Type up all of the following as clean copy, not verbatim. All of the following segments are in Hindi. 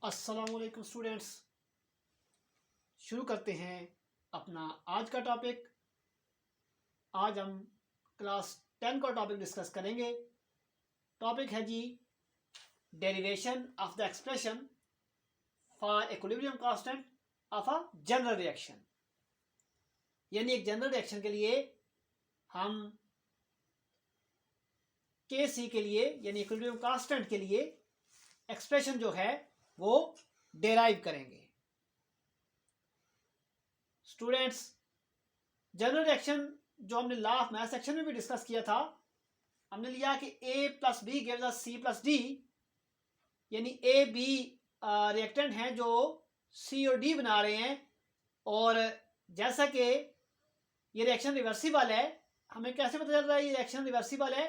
अस्सलामुअलैकुम स्टूडेंट्स। शुरू करते हैं अपना आज का टॉपिक। आज हम क्लास 10 का टॉपिक डिस्कस करेंगे। टॉपिक है जी derivation of the expression for equilibrium constant of a general reaction. यानी एक जनरल रिएक्शन के लिए हम के सी के लिए यानी इक्विलिब्रियम कांस्टेंट के लिए एक्सप्रेशन जो है वो डेराइव करेंगे। स्टूडेंट्स, जनरल रिएक्शन जो हमने लास्ट मैथ सेक्शन में भी डिस्कस किया था, हमने लिया कि A plus B gives us C plus D, यानी ए बी रिएक्टेंट हैं जो सी और डी बना रहे हैं। और जैसा कि ये रिएक्शन रिवर्सिबल है, हमें कैसे पता चल रहा है ये रिएक्शन रिवर्सिबल है?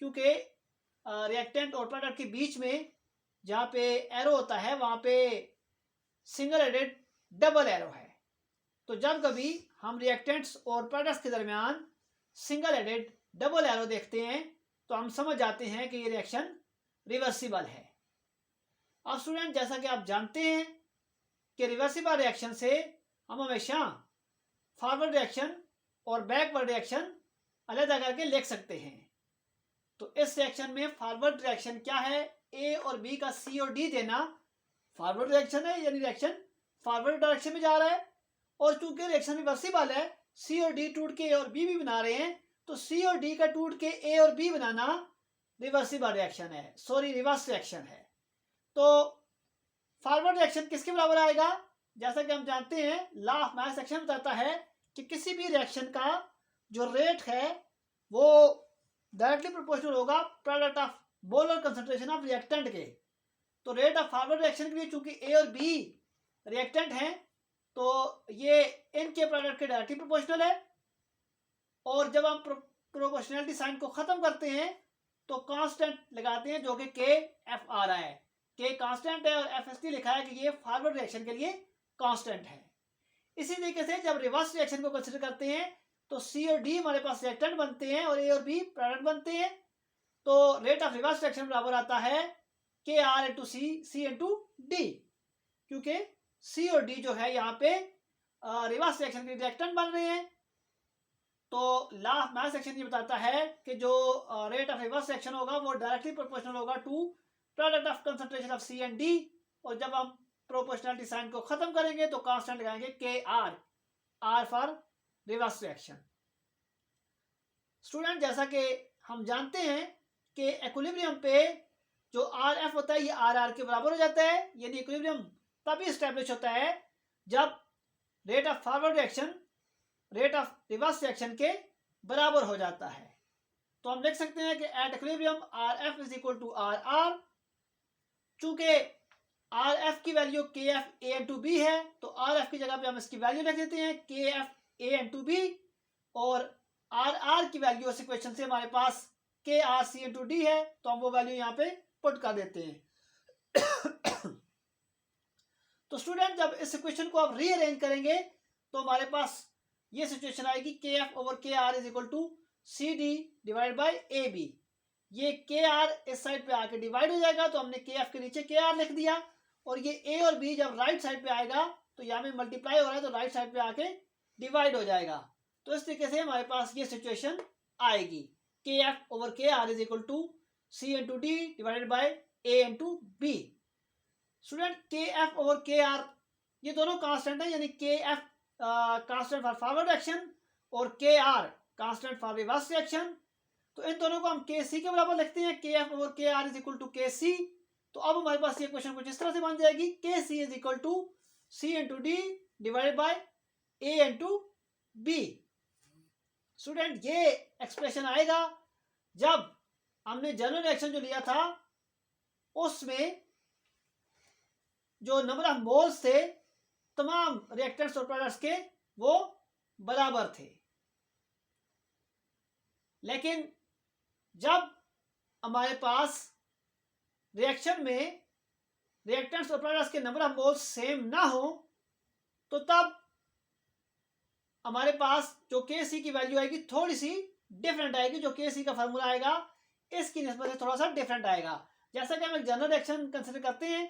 क्योंकि रिएक्टेंट और प्रोडक्ट के बीच में जहाँ पे एरो होता है वहाँ पे सिंगल हेडेड डबल एरो है। तो जब कभी हम रिएक्टेंट्स और प्रोडक्ट्स के दरमियान सिंगल हेडेड डबल एरो देखते हैं तो हम समझ जाते हैं कि ये रिएक्शन रिवर्सिबल है। अब स्टूडेंट, जैसा कि आप जानते हैं कि रिवर्सिबल रिएक्शन से हम हमेशा फॉरवर्ड रिएक्शन और बैकवर्ड रिएक्शन अलग करके लिख सकते हैं। तो इस रिएक्शन में फॉरवर्ड रिएक्शन क्या है? ए और बी का सी और डी देना फॉरवर्ड रिएक्शन है, यानी रिएक्शन फॉरवर्ड डायरेक्शन में जा रहा है। और चूंकि रिएक्शन रिवर्सिबल है, सी और डी टूट के ए और बी भी बना रहे हैं, तो सी और डी का टूट के ए और बी बनाना रिवर्सिबल रिएक्शन है, सॉरी रिवर्स रिएक्शन है। तो फॉरवर्ड रिएक्शन किसके बराबर आएगा? जैसा कि हम जानते हैं लॉ ऑफ मैथ सेक्शन बताता है कि किसी भी रिएक्शन का जो रेट है वो डायरेक्टली प्रोपोर्शनल होगा product of molar concentration of reactant के। तो रेट ऑफ फॉरवर्ड रिएक्शन के लिए चूंकि ए और बी रिएक्टेंट हैं तो ये इनके प्रोडक्ट के डायरेक्टली प्रोपोर्शनल है। और जब हम प्रोपोर्शनलिटी साइन को खत्म करते हैं तो कांस्टेंट लगाते हैं जो कि के एफ आ रहा है। के कांस्टेंट है और एफ एस टी लिखा है कि ये फॉरवर्ड रिएक्शन के लिए कांस्टेंट है। इसी तरीके से जब रिवर्स रिएक्शन को कंसिडर करते हैं तो सी और डी हमारे पास रिएक्टेंट बनते हैं और ए और बी प्रोडक्ट बनते हैं। तो रेट ऑफ रिवर्स रिएक्शन बराबर आता है K R into C, C into D, क्योंकि सी और डी जो है यहाँ पे रिवर्स रिएक्शन के रिएक्टेंट बन रहे हैं। तो लॉ ऑफ मैथ सेक्शन ये बताता है कि जो रेट ऑफ रिवर्स रिएक्शन होगा वो डायरेक्टली प्रोपोर्शनल होगा to product of concentration of C and D. और जब हम प्रोपोर्शनलिटी साइन को खत्म करेंगे तो कांस्टेंट लगाएंगे K R, R for reverse reaction. Student, जैसा कि हम जानते हैं कि इक्विलिब्रियम पे जो आर एफ होता है ये आर आर के बराबर हो जाता है, यानी इक्विलिब्रियम तभी एस्टेब्लिश होता है जब rate of forward reaction rate of reverse reaction के बराबर हो जाता है। तो हम लिख सकते हैं कि at equilibrium R F is equal to R R. चूंकि आर एफ की value K F A into B है तो आर एफ की जगह पे हम इसकी वैल्यू लिख देते हैं K F A into B, और आर आर की वैल्यू इस इक्वेशन से हमारे पास K R C into D है तो हम वो वैल्यू यहाँ पे पुट कर देते हैं। तो स्टूडेंट, जब इस इक्वेशन को आप रीअरेंज करेंगे तो हमारे पास ये सिचुएशन आएगी K F over K R is equal to C D divide by A B. ये के आर इस साइड पे आके डिवाइड हो जाएगा तो हमने के एफ के नीचे के आर लिख दिया, और ये ए और बी जब राइट साइड पे आएगा तो यहाँ पे मल्टीप्लाई हो रहा है तो राइट साइड पे आके डिवाइड हो जाएगा। तो इस तरीके से हमारे पास ये सिचुएशन आएगी K F over K R is equal to C into D divided by A into B. Student, K F over K R ये दोनों कांस्टेंट है, यानी K F constant for forward reaction और K R constant for reverse reaction. तो इन दोनों को हम के सी के बराबर लिखते हैं, K F over K R is equal to के सी। तो अब हमारे पास ये क्वेश्चन कुछ इस तरह से बन जाएगी K C is equal to C into D divided by A into B. Student, ये एक्सप्रेशन आएगा जब हमने जनरल रिएक्शन जो लिया था उसमें जो नंबर ऑफ मोल्स थे तमाम रिएक्टेंट्स और प्रोडक्ट्स के वो बराबर थे। लेकिन जब हमारे पास रिएक्शन में रिएक्टेंट्स और प्रोडक्ट्स के नंबर ऑफ मोल्स सेम ना हो तो तब हमारे पास जो के सी की वैल्यू आएगी थोड़ी सी डिफरेंट आएगी। जो के सी का फार्मूला आएगा इसकी निस्बत से थोड़ा सा डिफरेंट आएगा। जैसा कि हम एक जनरल रिएक्शन कंसिडर करते हैं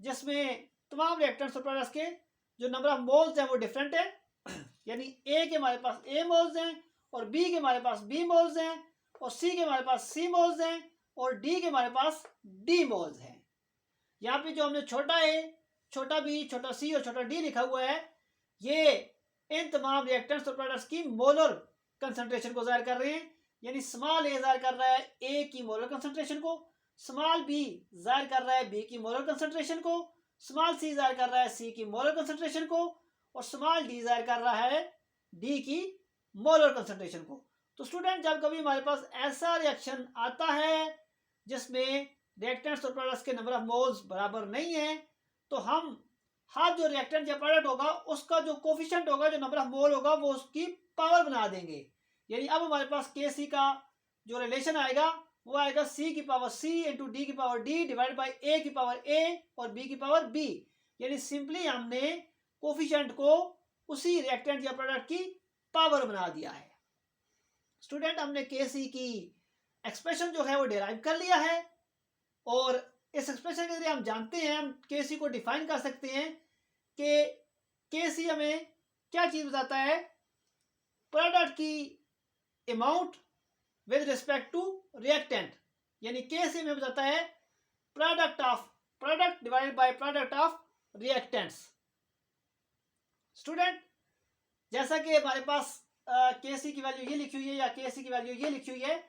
जिसमें तमाम रिएक्टेंट्स और प्रोडक्ट्स के जो नंबर ऑफ मोल्स हैं वो डिफरेंट है। यानी ए के हमारे पास ए मोल्स हैं और बी के हमारे पास बी मोल्स हैं और सी के हमारे पास सी मोल्स हैं और डी के हमारे पास डी मोल्स हैं। यहाँ पे जो हमने छोटा ए, छोटा बी, छोटा सी और छोटा डी लिखा हुआ है, ये इन तमाम रिएक्टेंट्स और प्रोडक्ट्स की मोलर कंसंट्रेशन को जाहिर कर रहे हैं। यानी स्मॉल ए जाहिर कर रहा है ए की मोलर कंसंट्रेशन को, स्मॉल बी जाहिर कर रहा है बी की मोलर कंसंट्रेशन को, स्मॉल सी जाहिर कर रहा है सी की मोलर कंसंट्रेशन को और स्मॉल डी जाहिर कर रहा है डी की मोलर कंसंट्रेशन को। तो स्टूडेंट, जब कभी हमारे पास ऐसा रिएक्शन आता है जिसमें रिएक्टेंट्स और प्रोडक्ट्स के नंबर ऑफ मोल्स बराबर नहीं है, तो हम हर जो रिएक्टेंट या प्रोडक्ट होगा उसका जो कोफिशिएंट होगा, जो नंबर ऑफ मोल होगा, वो उसकी पावर बना देंगे। यानी अब हमारे पास के सी का जो रिलेशन आएगा वो आएगा सी की पावर सी इंटू डी की पावर डी डिवाइड बाई ए की पावर ए और बी की पावर बी। यानी सिंपली हमने कोफिशिएंट को उसी रिएक्टेंट या प्रोडक्ट की पावर बना दिया है। स्टूडेंट, हमने के सी की एक्सप्रेशन जो है वो डिराइव कर लिया है और इस एक्सप्रेशन के जरिए हम जानते हैं, हम के सी को डिफाइन कर सकते हैं कि के सी हमें क्या चीज बताता है, प्रोडक्ट की amount with respect to reactant. यानी के सी में बताता है product divided by product of reactants. Student, जैसा कि हमारे पास के सी की वैल्यू ये लिखी हुई है या के सी की वैल्यू ये लिखी हुई है,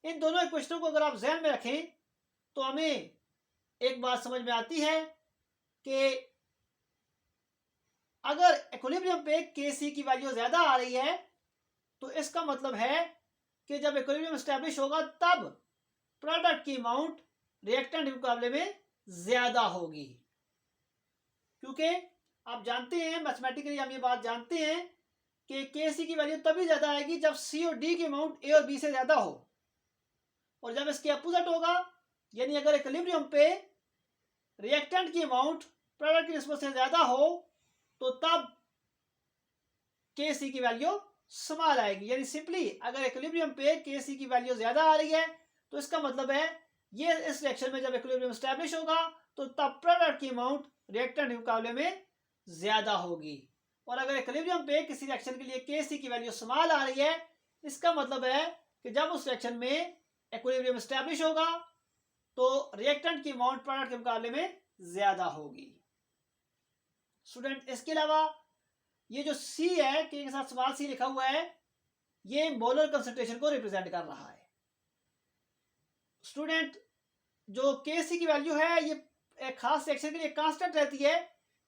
इन दोनों इक्वेशनों को अगर आप ध्यान में रखें तो हमें एक बात समझ में आती है कि अगर इक्विलिब्रियम पे के सी की वैल्यू ज्यादा आ रही है तो इसका मतलब है कि जब इक्विलिब्रियम एस्टैब्लिश होगा तब प्रोडक्ट की अमाउंट रिएक्टेंट के मुकाबले में ज्यादा होगी। क्योंकि आप जानते हैं, मैथमेटिकली हम ये बात जानते हैं कि के सी की वैल्यू तभी ज्यादा आएगी जब सी और डी की अमाउंट ए और बी से ज्यादा हो, और जब इसके अपोजिट होगा, यानी अगर इक्विलिब्रियम पे रिएक्टेंट की अमाउंट प्रोडक्ट की निस्बत से ज्यादा हो तो तब के सी की वैल्यू स्मॉल आएगी। यानी सिंपली अगर इक्विलिब्रियम पे के सी की वैल्यू ज्यादा आ रही है तो इसका मतलब है ये इस रिएक्शन में जब इक्विलिब्रियम एस्टैब्लिश होगा तो तब प्रोडक्ट की अमाउंट रिएक्टेंट के मुकाबले में ज्यादा होगी। और अगर इक्विलिब्रियम पे किसी रिएक्शन के लिए के सी की वैल्यू स्मॉल आ रही है, इसका मतलब है कि जब उस रिएक्शन में इक्विलिब्रियम एस्टैब्लिश होगा तो रिएक्टेंट की अमाउंट प्रोडक्ट के मुकाबले में ज्यादा होगी। स्टूडेंट, इसके अलावा ये जो सी है, के साथ स्मॉल सी लिखा हुआ है, ये मोलर कंसंट्रेशन को रिप्रेजेंट कर रहा है। स्टूडेंट, जो के सी की वैल्यू है ये एक खास रिएक्शन के लिए कांस्टेंट रहती है,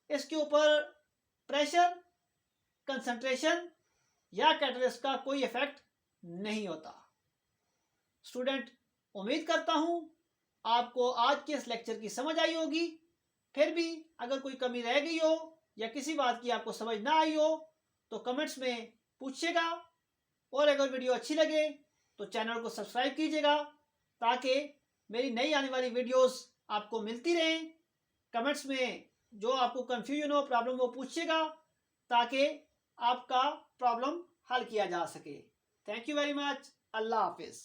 इसके ऊपर प्रेशर, कंसंट्रेशन या कैटलिस्ट का कोई इफेक्ट नहीं होता। स्टूडेंट, उम्मीद करता हूं आपको आज के इस लेक्चर की समझ आई होगी। फिर भी अगर कोई कमी रह गई हो या किसी बात की आपको समझ ना आई हो तो कमेंट्स में पूछिएगा, और अगर वीडियो अच्छी लगे तो चैनल को सब्सक्राइब कीजिएगा ताकि मेरी नई आने वाली वीडियोस आपको मिलती रहें। कमेंट्स में जो आपको कंफ्यूजन हो, प्रॉब्लम हो, पूछिएगा ताकि आपका प्रॉब्लम हल किया जा सके। Thank you very much. अल्लाह हाफिज़।